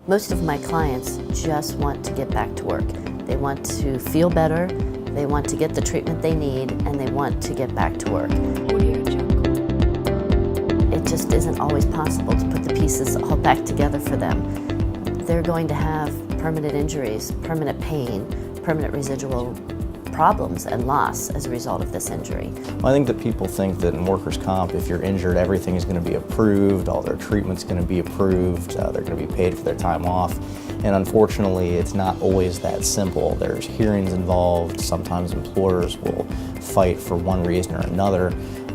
Most of my clients just want to get back to work. They want to feel better, they want to get the treatment they need, and they want to get back to work. It just isn't always possible to put the pieces all back together for them. They're going to have permanent injuries, permanent pain, permanent residual problems and loss as a result of this injury. Well, I think that people think that in workers' comp, if you're injured, everything is going to be approved, all their treatment's going to be approved, they're going to be paid for their time off. And unfortunately, it's not always that simple. There's hearings involved. Sometimes employers will fight for one reason or another,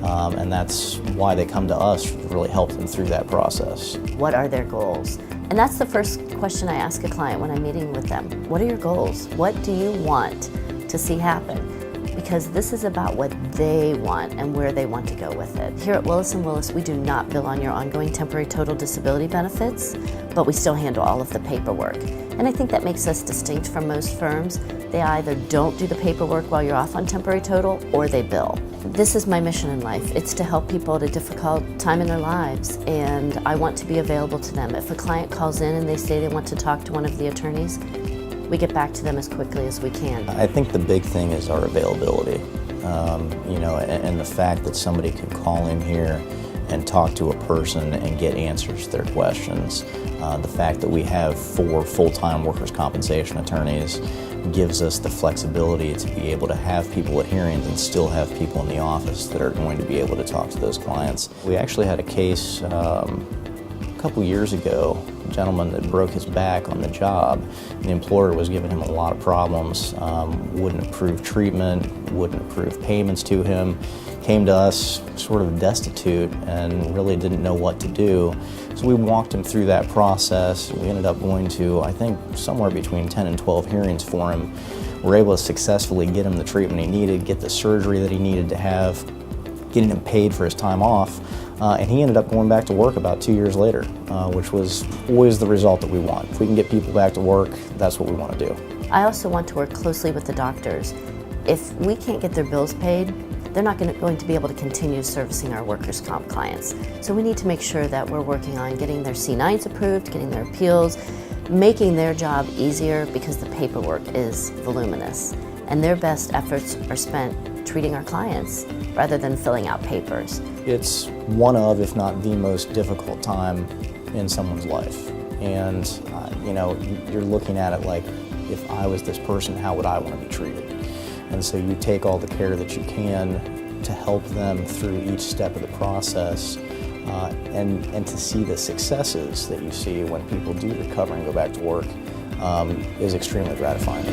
and that's why they come to us to really help them through that process. What are their goals? And that's the first question I ask a client when I'm meeting with them. What are your goals? What do you want to see happen? Because this is about what they want and where they want to go with it. Here at Willis & Willis, we do not bill on your ongoing temporary total disability benefits, but we still handle all of the paperwork. And I think that makes us distinct from most firms. They either don't do the paperwork while you're off on temporary total, or they bill. This is my mission in life. It's to help people at a difficult time in their lives, and I want to be available to them. If a client calls in and they say they want to talk to one of the attorneys, we get back to them as quickly as we can. I think the big thing is our availability, and the fact that somebody can call in here and talk to a person and get answers to their questions. The fact that we have 4 full-time workers' compensation attorneys gives us the flexibility to be able to have people at hearings and still have people in the office that are going to be able to talk to those clients. We actually had a case a couple years ago, a gentleman that broke his back on the job. The employer was giving him a lot of problems, wouldn't approve treatment, wouldn't approve payments to him, came to us sort of destitute and really didn't know what to do. So we walked him through that process. We ended up going to, I think, somewhere between 10 and 12 hearings for him. We were able to successfully get him the treatment he needed, get the surgery that he needed to have, getting him paid for his time off. And he ended up going back to work about 2 years later, which was always the result that we want. If we can get people back to work, that's what we want to do. I also want to work closely with the doctors. If we can't get their bills paid, they're not going to be able to continue servicing our workers' comp clients. So we need to make sure that we're working on getting their C9s approved, getting their appeals, making their job easier because the paperwork is voluminous. And their best efforts are spent treating our clients rather than filling out papers. It's one of, if not the most difficult time in someone's life. And you're looking at it like, if I was this person, how would I want to be treated? And so you take all the care that you can to help them through each step of the process, and to see the successes that you see when people do recover and go back to work is extremely gratifying.